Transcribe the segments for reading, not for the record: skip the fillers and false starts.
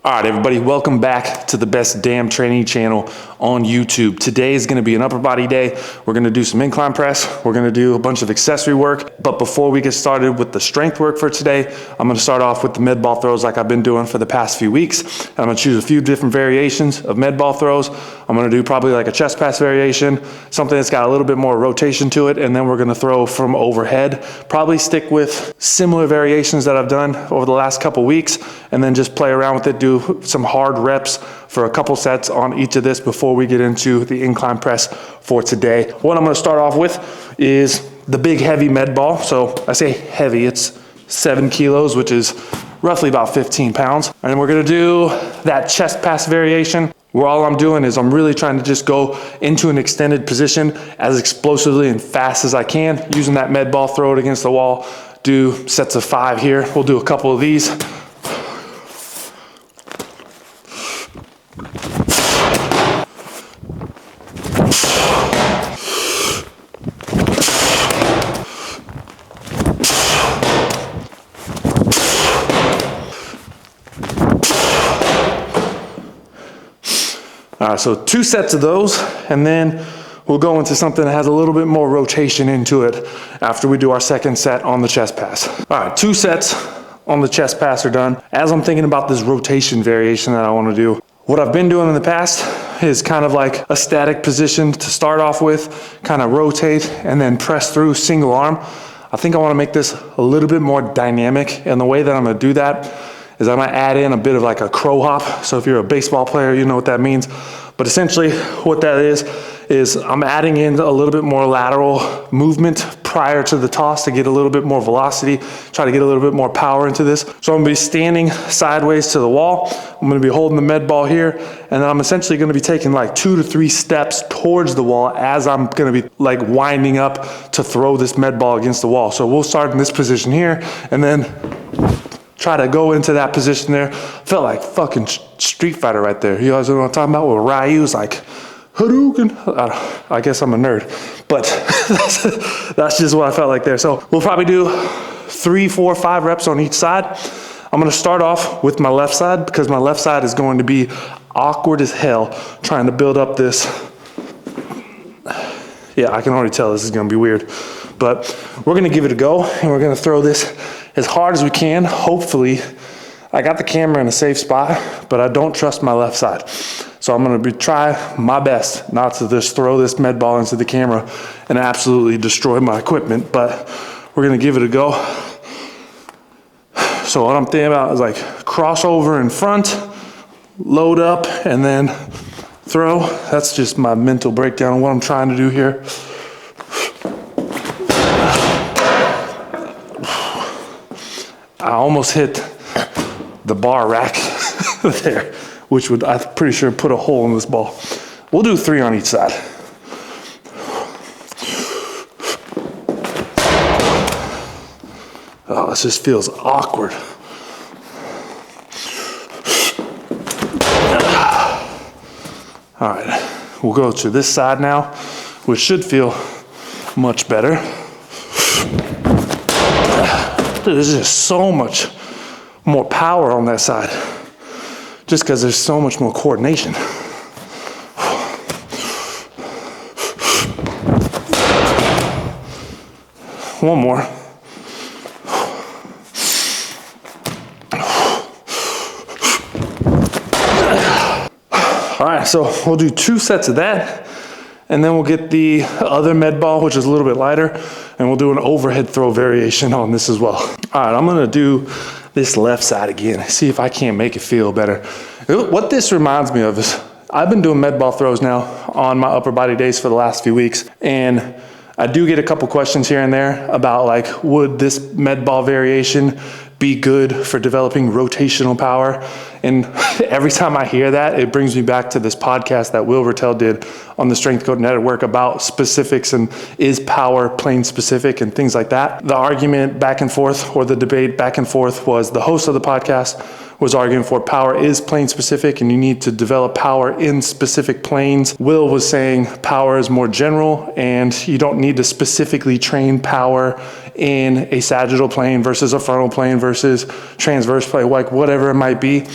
All right, everybody, welcome back to the best damn training channel on YouTube. Today is gonna be an upper body day. We're gonna do some incline press. We're gonna do a bunch of accessory work. But before we get started with the strength work for today, I'm gonna start off with the med ball throws like I've been doing for the past few weeks. And I'm gonna choose a few different variations of med ball throws. I'm gonna do probably like a chest pass variation, something that's got a little bit more rotation to it, and then we're gonna throw from overhead. Probably stick with similar variations that I've done over the last couple weeks, and then just play around with it, do some hard reps for a couple sets on each of this before we get into the incline press for today. What I'm gonna start off with is the big heavy med ball. So I say heavy, it's 7 kilos, which is roughly about 15 pounds. And we're gonna do that chest pass variation, where all I'm doing is I'm really trying to just go into an extended position as explosively and fast as I can, using that med ball, throw it against the wall, do sets of 5 here. We'll do a couple of these. All right, so 2 sets of those, and then we'll go into something that has a little bit more rotation into it after we do our second set on the chest pass. All right, 2 sets on the chest pass are done. As I'm thinking about this rotation variation that I want to do, what I've been doing in the past is kind of like a static position to start off with, kind of rotate and then press through single arm. I think I want to make this a little bit more dynamic, and the way that I'm going to do that is I'm gonna add in a bit of like a crow hop. So if you're a baseball player, you know what that means. But essentially what that is I'm adding in a little bit more lateral movement prior to the toss to get a little bit more velocity, try to get a little bit more power into this. So I'm gonna be standing sideways to the wall. I'm gonna be holding the med ball here, and then I'm essentially gonna be taking like 2 to 3 steps towards the wall as I'm gonna be like winding up to throw this med ball against the wall. So we'll start in this position here, and then try to go into that position there. Felt like fucking Street Fighter right there. You guys know what I'm talking about? Where Ryu's like, Hadouken. I guess I'm a nerd, but that's just what I felt like there. So we'll probably do 3, 4, 5 reps on each side. I'm gonna start off with my left side because my left side is going to be awkward as hell trying to build up this. Yeah, I can already tell this is gonna be weird, but we're gonna give it a go, and we're gonna throw this as hard as we can. Hopefully, I got the camera in a safe spot, but I don't trust my left side. So I'm gonna try my best not to just throw this med ball into the camera and absolutely destroy my equipment, but we're gonna give it a go. So what I'm thinking about is like crossover in front, load up, and then throw. That's just my mental breakdown of what I'm trying to do here. I almost hit the bar rack there, which would, I'm pretty sure, put a hole in this ball. We'll do 3 on each side. Oh, this just feels awkward. All right, we'll go to this side now, which should feel much better. There's just so much more power on that side, just because there's so much more coordination. One more. All right, so we'll do 2 sets of that, and then we'll get the other med ball, which is a little bit lighter, and we'll do an overhead throw variation on this as well. All right, I'm gonna do this left side again, see if I can't make it feel better. What this reminds me of is I've been doing med ball throws now on my upper body days for the last few weeks, and I do get a couple questions here and there about like, would this med ball variation be good for developing rotational power? And every time I hear that, it brings me back to this podcast that Will Vertel did on the Strength Code Network about specifics and is power plane specific and things like that. The argument back and forth, or the debate back and forth, was the host of the podcast was arguing for power is plane specific and you need to develop power in specific planes. Will was saying power is more general and you don't need to specifically train power in a sagittal plane versus a frontal plane versus transverse plane, like whatever it might be.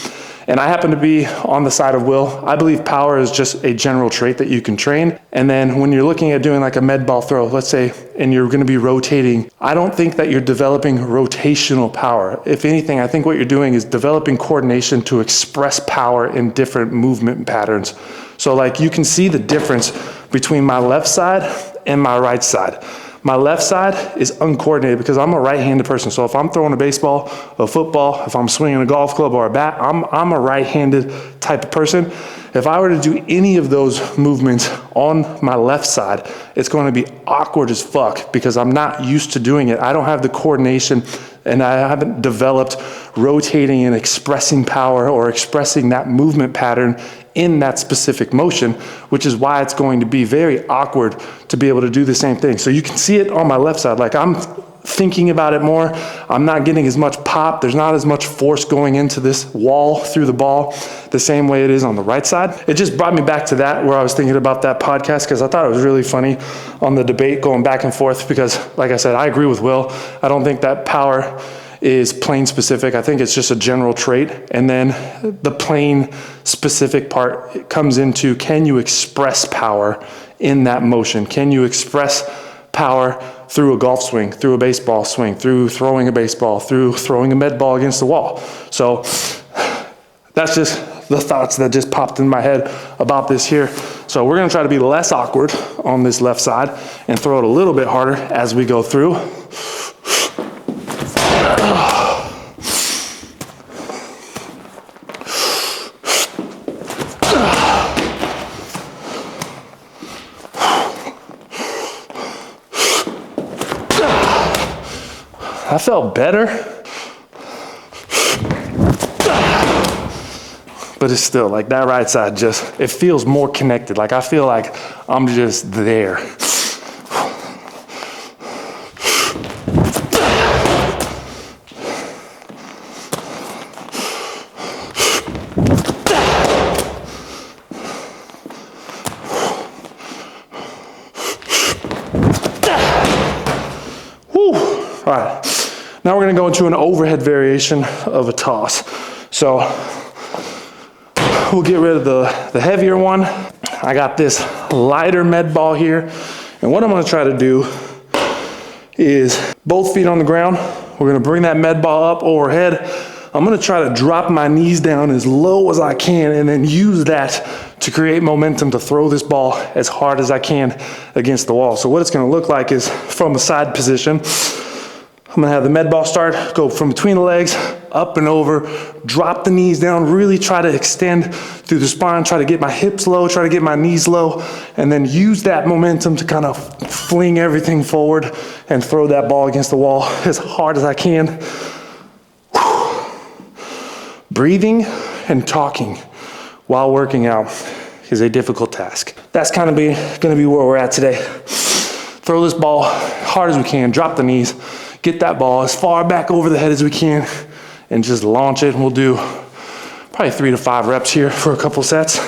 And I happen to be on the side of Will. I believe power is just a general trait that you can train. And then when you're looking at doing like a med ball throw, let's say, and you're gonna be rotating, I don't think that you're developing rotational power. If anything, I think what you're doing is developing coordination to express power in different movement patterns. So like you can see the difference between my left side and my right side. My left side is uncoordinated because I'm a right-handed person. So if I'm throwing a baseball, a football, if I'm swinging a golf club or a bat, I'm a right-handed type of person. If I were to do any of those movements on my left side, it's going to be awkward as fuck because I'm not used to doing it. I don't have the coordination and I haven't developed rotating and expressing power or expressing that movement pattern in that specific motion, which is why it's going to be very awkward to be able to do the same thing. So you can see it on my left side, like I'm thinking about it more. I'm not getting as much pop. There's not as much force going into this wall through the ball the same way it is on the right side. It just brought me back to that where I was thinking about that podcast because I thought it was really funny on the debate going back and forth because like I said, I agree with Will. I don't think that power is plane specific. I think it's just a general trait. And then the plane specific part comes into, can you express power in that motion? Can you express power through a golf swing, through a baseball swing, through throwing a baseball, through throwing a med ball against the wall? So that's just the thoughts that just popped in my head about this here. So we're gonna try to be less awkward on this left side and throw it a little bit harder as we go through. I felt better, but it's still like that right side just, it feels more connected. Like I feel like I'm just there. Whew. All right. Now we're gonna go into an overhead variation of a toss. So we'll get rid of the heavier one. I got this lighter med ball here. And what I'm gonna try to do is both feet on the ground. We're gonna bring that med ball up overhead. I'm gonna try to drop my knees down as low as I can and then use that to create momentum to throw this ball as hard as I can against the wall. So what it's gonna look like is from a side position, I'm gonna have the med ball start, go from between the legs, up and over, drop the knees down, really try to extend through the spine, try to get my hips low, try to get my knees low, and then use that momentum to kind of fling everything forward and throw that ball against the wall as hard as I can. Breathing and talking while working out is a difficult task. That's kind of gonna be where we're at today. Throw this ball hard as we can, drop the knees, get that ball as far back over the head as we can and just launch it. And we'll do probably 3 to 5 reps here for a couple sets.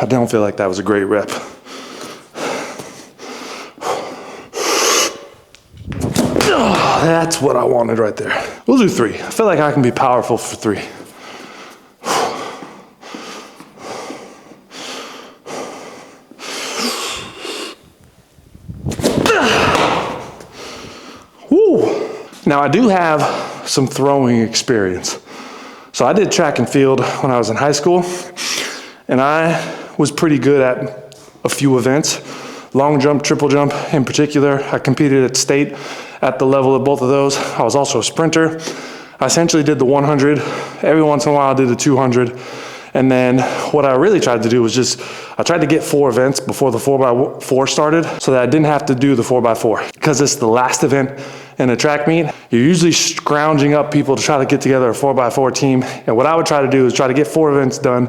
I don't feel like that was a great rep. That's what I wanted right there. We'll do 3. I feel like I can be powerful for 3. Now I do have some throwing experience. So I did track and field when I was in high school, and I was pretty good at a few events. Long jump, triple jump in particular. I competed at state at the level of both of those. I was also a sprinter. I essentially did the 100. Every once in a while I did the 200. And then what I really tried to do was I tried to get 4 events before the 4x4 started so that I didn't have to do the 4x4. Because it's the last event in a track meet, you're usually scrounging up people to try to get together a 4x4 team. And what I would try to do is try to get 4 events done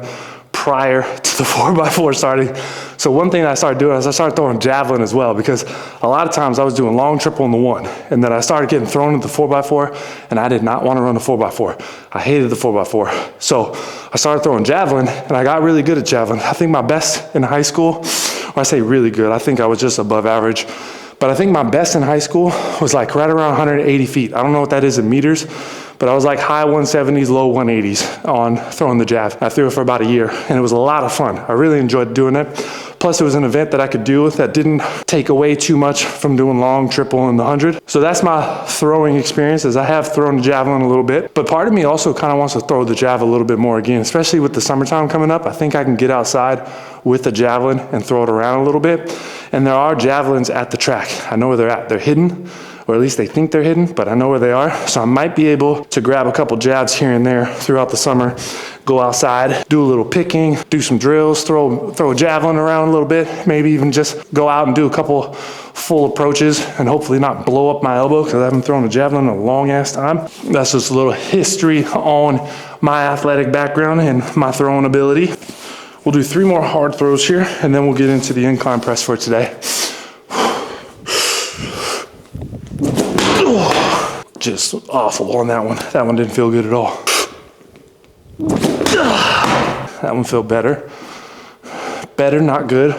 prior to the 4x4 starting. So one thing I started doing is I started throwing javelin as well, because a lot of times I was doing long triple in the 1, and then I started getting thrown into the 4x4, and I did not want to run the 4x4. I hated the 4x4. So I started throwing javelin, and I got really good at javelin. I think my best in high school When I say really good, I think I was just above average. But I think my best in high school was like right around 180 feet. I don't know what that is in meters, but I was like high 170s, low 180s on throwing the jab. I threw it for about a year, and it was a lot of fun. I really enjoyed doing it. Plus, it was an event that I could do that didn't take away too much from doing long, triple, and the 100. So that's my throwing experience, as I have thrown the javelin a little bit. But part of me also kind of wants to throw the jav a little bit more again, especially with the summertime coming up. I think I can get outside with the javelin and throw it around a little bit. And there are javelins at the track. I know where they're at. They're hidden, or at least they think they're hidden, but I know where they are. So I might be able to grab a couple jabs here and there throughout the summer, go outside, do a little picking, do some drills, throw a javelin around a little bit, maybe even just go out and do a couple full approaches and hopefully not blow up my elbow because I haven't thrown a javelin in a long ass time. That's just a little history on my athletic background and my throwing ability. We'll do 3 more hard throws here, and then we'll get into the incline press for today. Just awful on that one. That one didn't feel good at all. That one felt better. Better, not good.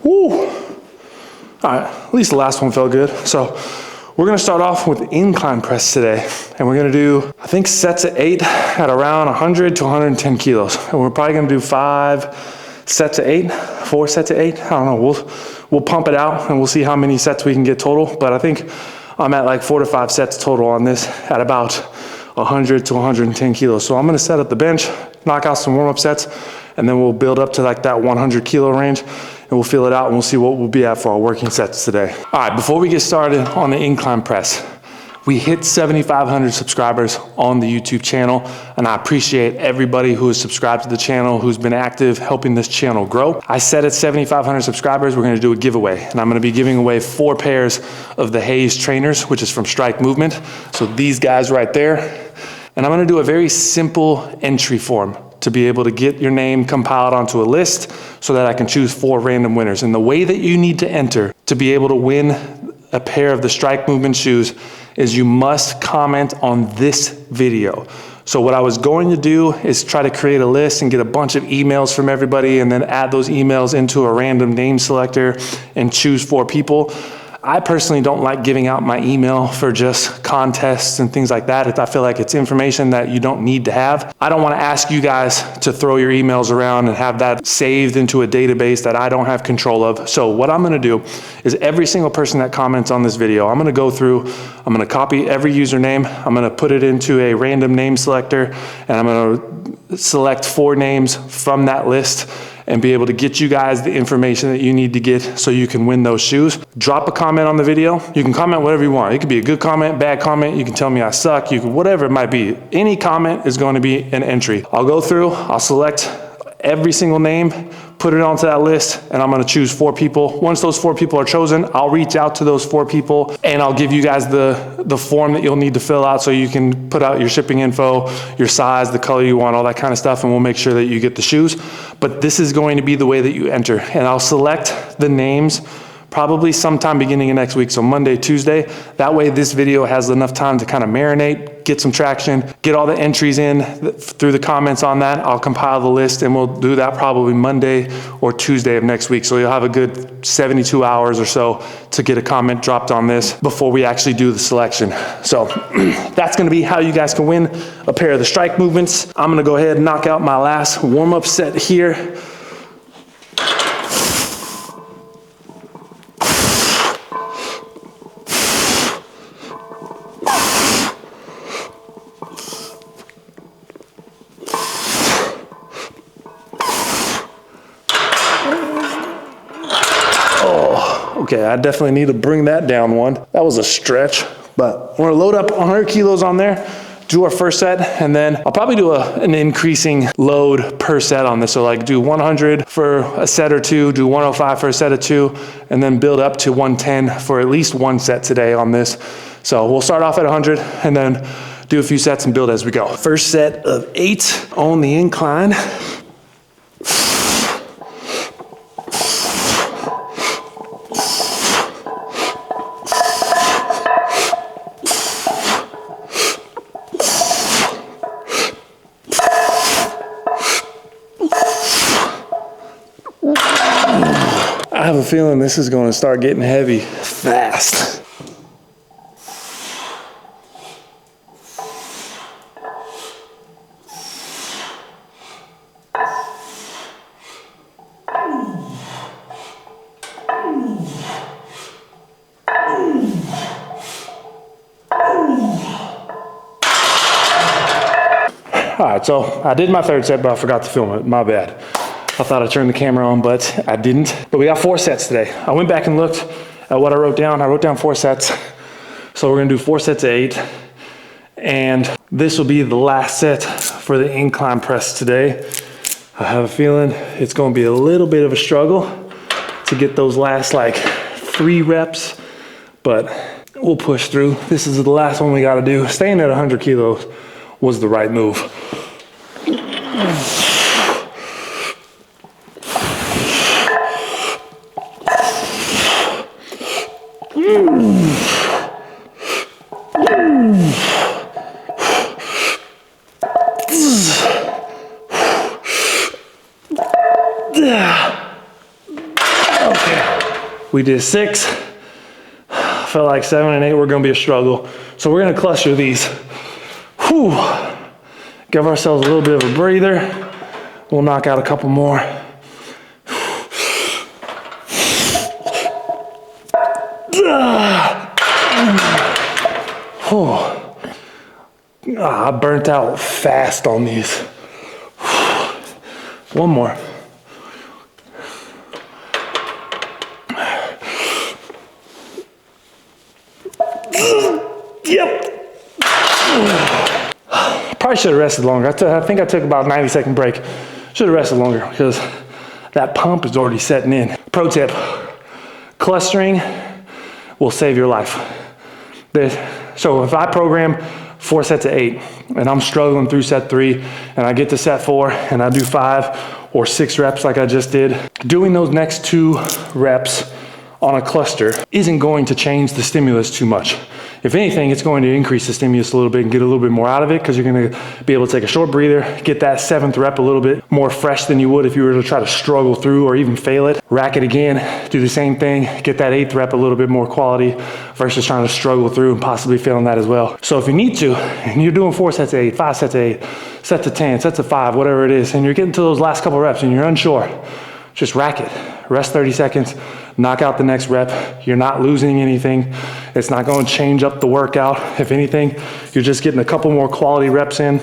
Woo. All right, at least the last one felt good. So we're gonna start off with incline press today. And we're gonna do, I think, sets of 8 at around 100 to 110 kilos. And we're probably gonna do 5 sets of 8, 4 sets of 8. I don't know, we'll pump it out and we'll see how many sets we can get total. But I think I'm at like 4 to 5 sets total on this at about 100 to 110 kilos. So I'm gonna set up the bench, knock out some warm-up sets, and then we'll build up to like that 100 kilo range, and we'll feel it out and we'll see what we'll be at for our working sets today. All right, before we get started on the incline press, we hit 7,500 subscribers on the YouTube channel, and I appreciate everybody who has subscribed to the channel, who's been active helping this channel grow. I said at 7,500 subscribers, we're gonna do a giveaway, and I'm gonna be giving away 4 pairs of the Hayes trainers, which is from Strike Movement. So these guys right there. And I'm gonna do a very simple entry form to be able to get your name compiled onto a list so that I can choose 4 random winners. And the way that you need to enter to be able to win a pair of the Strike Movement shoes is you must comment on this video. So what I was going to do is try to create a list and get a bunch of emails from everybody and then add those emails into a random name selector and choose 4 people. I personally don't like giving out my email for just contests and things like that. I feel like it's information that you don't need to have. I don't want to ask you guys to throw your emails around and have that saved into a database that I don't have control of. So what I'm going to do is every single person that comments on this video, I'm going to go through, I'm going to copy every username, I'm going to put it into a random name selector, and I'm going to select 4 names from that list and be able to get you guys the information that you need to get so you can win those shoes. Drop a comment on the video. You can comment whatever you want. It could be a good comment, bad comment. You can tell me I suck. You can, whatever it might be. Any comment is going to be an entry. I'll go through, I'll select every single name, put it onto that list, and I'm gonna choose 4 people. Once those 4 people are chosen, I'll reach out to those 4 people and I'll give you guys the form that you'll need to fill out so you can put out your shipping info, your size, the color you want, all that kind of stuff, and we'll make sure that you get the shoes. But this is going to be the way that you enter. And I'll select the names probably sometime beginning of next week, so Monday, Tuesday. That way this video has enough time to kind of marinate, get some traction, get all the entries in through the comments on that. I'll compile the list and we'll do that probably Monday or Tuesday of next week. So you'll have a good 72 hours or so to get a comment dropped on this before we actually do the selection. So that's gonna be how you guys can win a pair of the Strike Movements. I'm gonna go ahead and knock out my last warm-up set here. Okay, I definitely need to bring that down one. That was a stretch, but we're gonna load up 100 kilos on there, do our first set, and then I'll probably do an increasing load per set on this. So like do 100 for a set or 2, do 105 for a set of 2, and then build up to 110 for at least 1 set today on this. So we'll start off at 100 and then do a few sets and build as we go. First set of 8 on the incline. I have a feeling this is going to start getting heavy fast. All right, so I did my third set, but I forgot to film it. My bad. I thought I turned the camera on, but I didn't. But we got 4 sets today. I went back and looked at what I wrote down. I wrote down 4 sets. So we're gonna do 4 sets of 8. And this will be the last set for the incline press today. I have a feeling it's gonna be a little bit of a struggle to get those last like 3 reps, but we'll push through. This is the last one we gotta do. Staying at 100 kilos was the right move. Okay, we did 6. Felt like 7 and 8 were gonna be a struggle. So we're gonna cluster these. Whew. Give ourselves a little bit of a breather. We'll knock out a couple more. I burnt out fast on these. One more. Yep. Probably should have rested longer. I think I took about a 90-second break. Should have rested longer because that pump is already setting in. Pro tip, clustering will save your life. So if I program 4 sets of 8 and I'm struggling through set 3 and I get to set 4 and I do 5 or 6 reps like I just did, doing those next 2 reps on a cluster isn't going to change the stimulus too much. If anything, it's going to increase the stimulus a little bit and get a little bit more out of it because you're going to be able to take a short breather, get that 7th rep a little bit more fresh than you would if you were to try to struggle through or even fail it. Rack it again, do the same thing, get that 8th rep a little bit more quality versus trying to struggle through and possibly failing that as well. So if you need to, and you're doing 4 sets of 8, 5 sets of 8, sets of 10, sets of 5, whatever it is, and you're getting to those last couple reps and you're unsure, just rack it. Rest 30 seconds, knock out the next rep. You're not losing anything. It's not going to change up the workout. If anything, you're just getting a couple more quality reps in,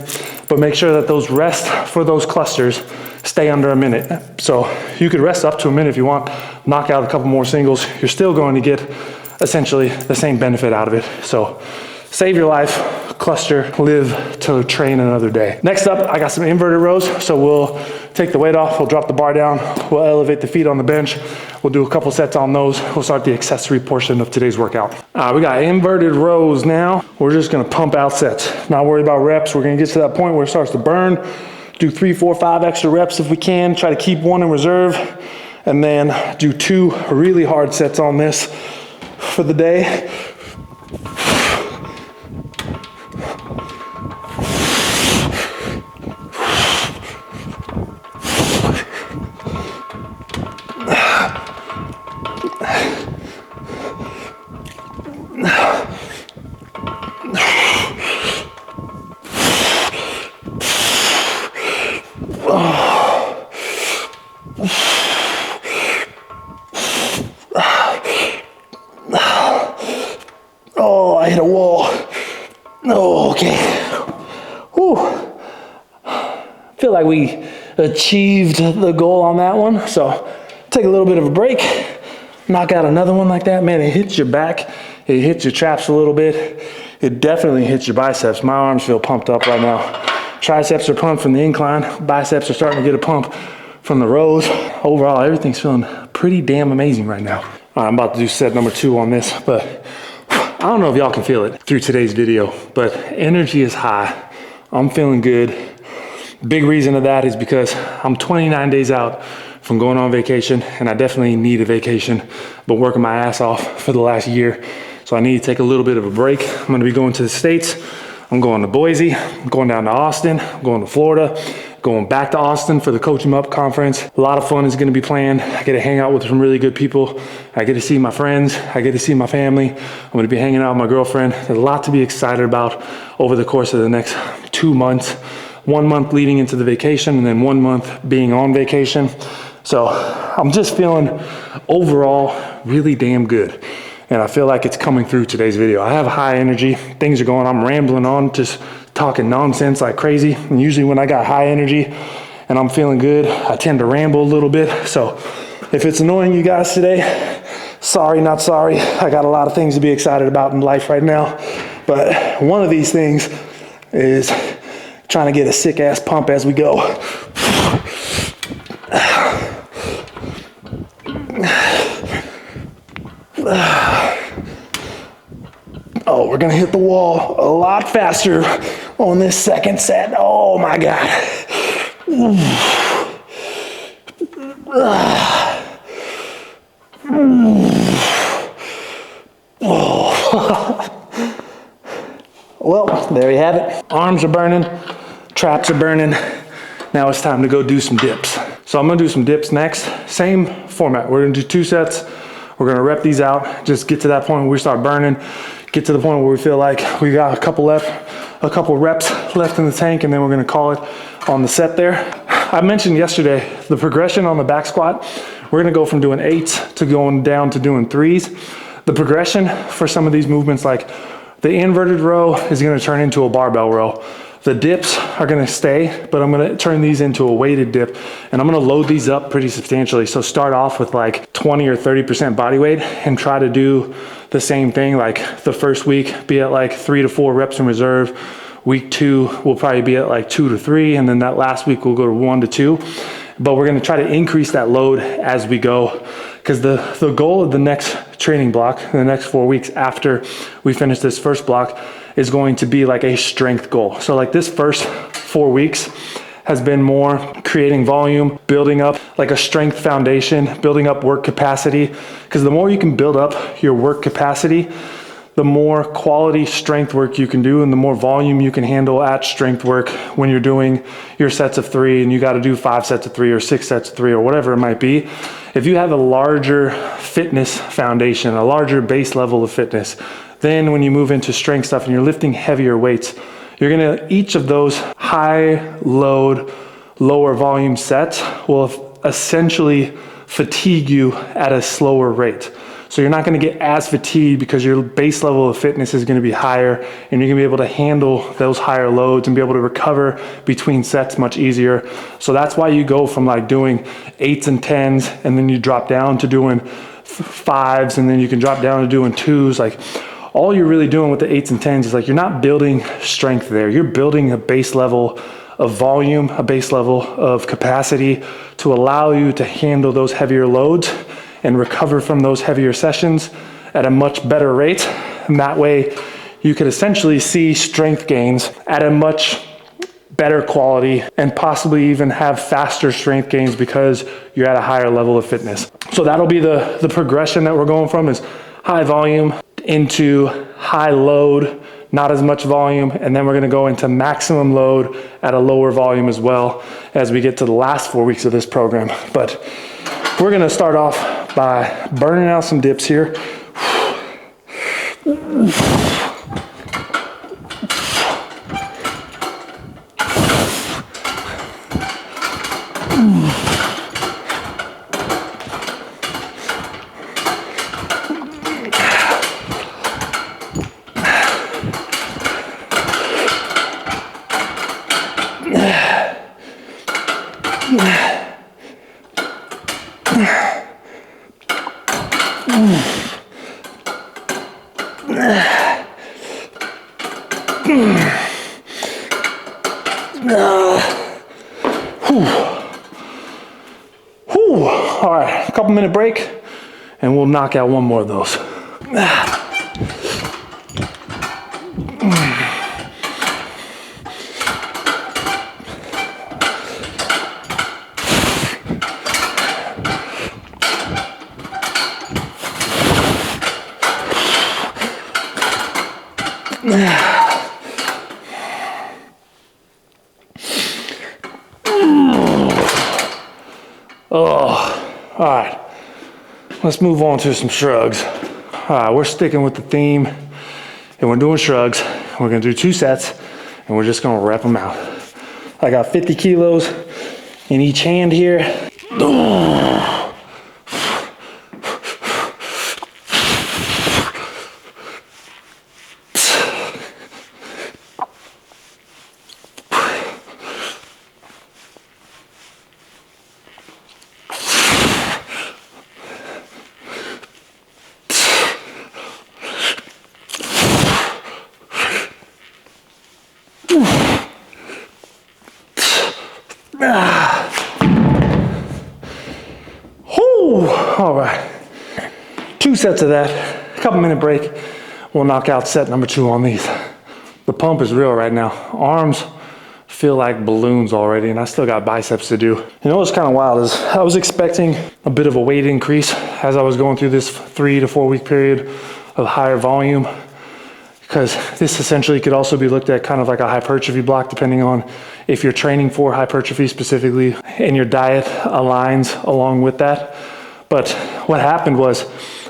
but make sure that those rests for those clusters stay under a minute. So you could rest up to a minute if you want, knock out a couple more singles. You're still going to get essentially the same benefit out of it. So save your life, cluster, live to train another day. Next up, I got some inverted rows. So we'll take the weight off, we'll drop the bar down, we'll elevate the feet on the bench. We'll do a couple sets on those. We'll start the accessory portion of today's workout. We got inverted rows now. We're just gonna pump out sets. Not worried about reps. We're gonna get to that point where it starts to burn. Do 3, 4, 5 extra reps if we can. Try to keep 1 in reserve. And then do 2 really hard sets on this for the day. Oh, I hit a wall. Oh, okay. Whew. Feel like we achieved the goal on that one. So take a little bit of a break, knock out another one like that. Man, it hits your back. It hits your traps a little bit. It definitely hits your biceps. My arms feel pumped up right now. Triceps are pumped from the incline. Biceps are starting to get a pump from the rows. Overall, everything's feeling pretty damn amazing right now. All right, I'm about to do set number 2 on this, but I don't know if y'all can feel it through today's video, but energy is high. I'm feeling good. Big reason of that is because I'm 29 days out from going on vacation, and I definitely need a vacation. Been working my ass off for the last year, so I need to take a little bit of a break. I'm gonna be going to the States. I'm going to Boise, I'm going down to Austin, I'm going to Florida, going back to Austin for the Coach 'em Up conference. A lot of fun is gonna be planned. I get to hang out with some really good people. I get to see my friends. I get to see my family. I'm gonna be hanging out with my girlfriend. There's a lot to be excited about over the course of the next 2 months. 1 month leading into the vacation and then 1 month being on vacation. So I'm just feeling overall really damn good. And I feel like it's coming through today's video. I have high energy, things are going, I'm rambling on, just talking nonsense like crazy. And usually when I got high energy and I'm feeling good, I tend to ramble a little bit. So if it's annoying you guys today, sorry, not sorry. I got a lot of things to be excited about in life right now. But one of these things is trying to get a sick ass pump as we go. Oh, we're gonna hit the wall a lot faster on this second set. Oh my God. Well, there you have it. Arms are burning, traps are burning. Now it's time to go do some dips. So I'm gonna do some dips next. Same format. We're gonna do 2 sets. We're gonna rep these out. Just get to that point where we start burning. Get to the point where we feel like we got a couple reps left in the tank, and then we're gonna call it on the set there. I mentioned yesterday the progression on the back squat. We're gonna go from doing 8s to going down to doing 3s. The progression for some of these movements, like the inverted row, is gonna turn into a barbell row. The dips are gonna stay, but I'm gonna turn these into a weighted dip, and I'm gonna load these up pretty substantially. So start off with like 20 or 30% body weight and try to do the same thing. Like the first week, be at like 3 to 4 reps in reserve. Week 2, we'll probably be at like 2 to 3, and then that last week we'll go to 1 to 2. But we're gonna try to increase that load as we go, because the goal of the next training block, the next 4 weeks after we finish this first block, is going to be like a strength goal. So like this first 4 weeks has been more creating volume, building up like a strength foundation, building up work capacity. Because the more you can build up your work capacity, the more quality strength work you can do and the more volume you can handle at strength work when you're doing your sets of 3 and you got to do 5 sets of 3 or 6 sets of 3 or whatever it might be. If you have a larger fitness foundation, a larger base level of fitness, then when you move into strength stuff and you're lifting heavier weights, you're gonna, each of those high load, lower volume sets will essentially fatigue you at a slower rate. So you're not gonna get as fatigued because your base level of fitness is gonna be higher, and you're gonna be able to handle those higher loads and be able to recover between sets much easier. So that's why you go from like doing 8s and 10s, and then you drop down to doing 5s, and then you can drop down to doing 2s. Like, all you're really doing with the 8s and 10s is like, you're not building strength there. You're building a base level of volume, a base level of capacity to allow you to handle those heavier loads and recover from those heavier sessions at a much better rate. And that way you could essentially see strength gains at a much better quality and possibly even have faster strength gains because you're at a higher level of fitness. So that'll be the progression that we're going from, is high volume into high load, not as much volume, and then we're gonna go into maximum load at a lower volume as well as we get to the last 4 weeks of this program. But we're gonna start off by burning out some dips here. All right, a couple minute break and we'll knock out one more of those. Oh, all right. Let's move on to some shrugs. All right, we're sticking with the theme and we're doing shrugs. We're gonna do 2 sets and we're just gonna rep them out. I got 50 kilos in each hand here. All right, 2 sets of that, a couple minute break. We'll knock out set number 2 on these. The pump is real right now. Arms feel like balloons already, and I still got biceps to do. You know what's kind of wild is I was expecting a bit of a weight increase as I was going through this 3 to 4 week period of higher volume, because this essentially could also be looked at kind of like a hypertrophy block, depending on if you're training for hypertrophy specifically and your diet aligns along with that. But what happened was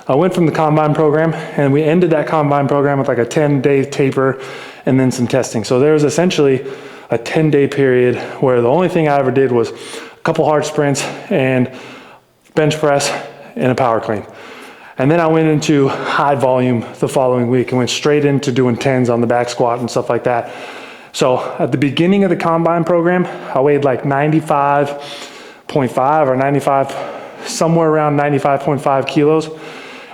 I went from the combine program and we ended that combine program with like a 10-day taper and then some testing. So there was essentially a 10-day period where the only thing I ever did was a couple hard sprints and bench press and a power clean. And then I went into high volume the following week and went straight into doing 10s on the back squat and stuff like that. So at the beginning of the combine program, I weighed like 95.5 or 95, somewhere around 95.5 kilos.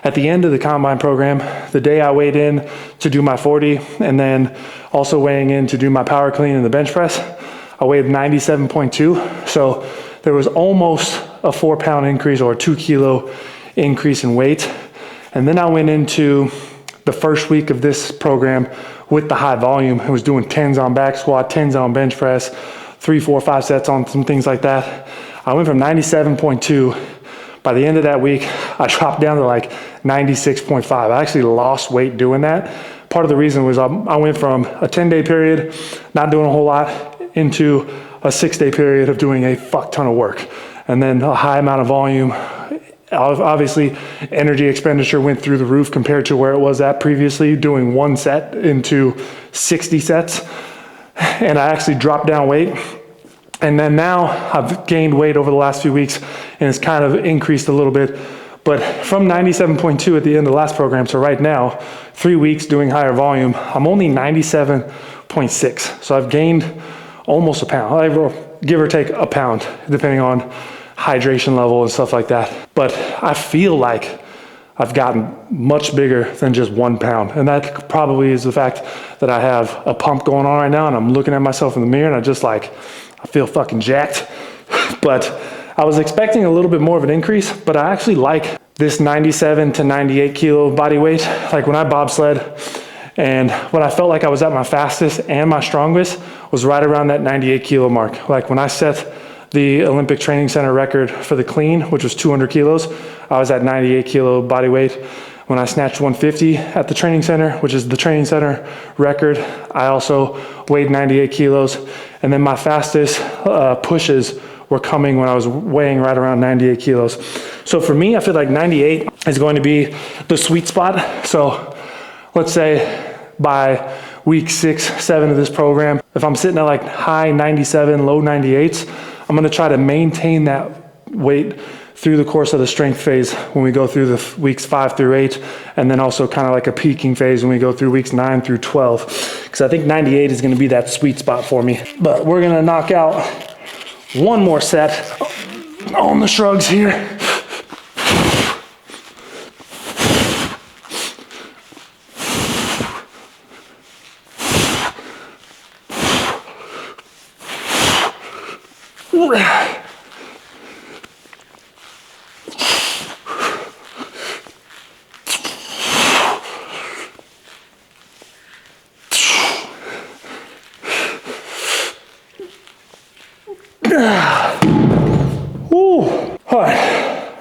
At the end of the combine program, the day I weighed in to do my 40 and then also weighing in to do my power clean and the bench press, I weighed 97.2. So there was almost a 4-pound increase or a 2 kilo increase in weight. And then I went into the first week of this program with the high volume. I was doing 10s on back squat, 10s on bench press, 3, 4, 5 sets on some things like that. I went from 97.2. By the end of that week, I dropped down to like 96.5. I actually lost weight doing that. Part of the reason was I went from a 10-day period, not doing a whole lot, into a 6-day period of doing a fuck ton of work. And then a high amount of volume. Obviously, energy expenditure went through the roof compared to where it was at previously, doing 1 set into 60 sets. And I actually dropped down weight. And then now I've gained weight over the last few weeks and it's kind of increased a little bit. But from 97.2 at the end of the last program to right now, 3 weeks doing higher volume, I'm only 97.6. So I've gained almost a pound, give or take a pound, depending on hydration level and stuff like that. But I feel like I've gotten much bigger than just 1 pound. And that probably is the fact that I have a pump going on right now and I'm looking at myself in the mirror and I feel fucking jacked. But I was expecting a little bit more of an increase, but I actually like this 97 to 98 kilo body weight. Like when I bobsled and when I felt like I was at my fastest and my strongest was right around that 98 kilo mark. Like when I set the Olympic Training Center record for the clean, which was 200 kilos, I was at 98 kilo body weight. When I snatched 150 at the training center, which is the training center record, I also weighed 98 kilos. And then my fastest pushes were coming when I was weighing right around 98 kilos. So for me, I feel like 98 is going to be the sweet spot. So let's say by week 6, 7 of this program, if I'm sitting at like high 97, low 98s, I'm gonna try to maintain that weight through the course of the strength phase when we go through the weeks 5 through 8, and then also kind of like a peaking phase when we go through weeks 9 through 12. Because I think 98 is gonna be that sweet spot for me. But we're gonna knock out 1 more set on the shrugs here. All right,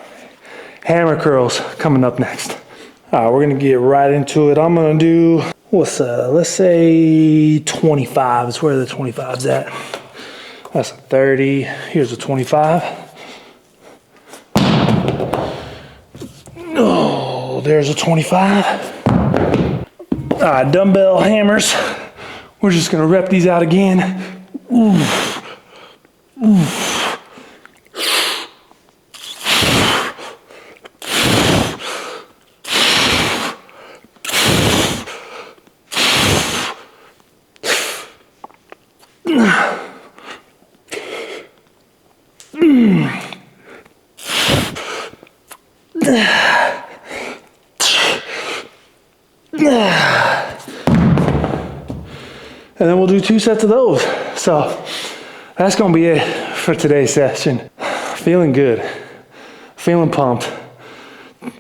hammer curls coming up next. All right, we're gonna get right into it. I'm gonna do, let's say 25 is where the 25's at. That's a 30, here's a 25. So there's a 25. All right, dumbbell hammers. We're just gonna rep these out again. Oof. Oof. And then we'll do 2 sets of those. So that's gonna be it for today's session. Feeling good, feeling pumped.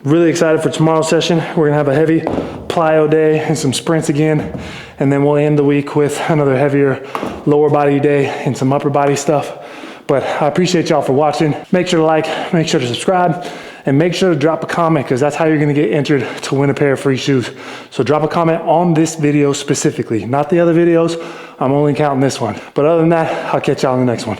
Really excited for tomorrow's session. We're gonna have a heavy plyo day and some sprints again. And then we'll end the week with another heavier lower body day and some upper body stuff. But I appreciate y'all for watching. Make sure to like, make sure to subscribe, and make sure to drop a comment, because that's how you're gonna get entered to win a pair of free shoes. So drop a comment on this video specifically, not the other videos. I'm only counting this one. But other than that, I'll catch y'all in the next one.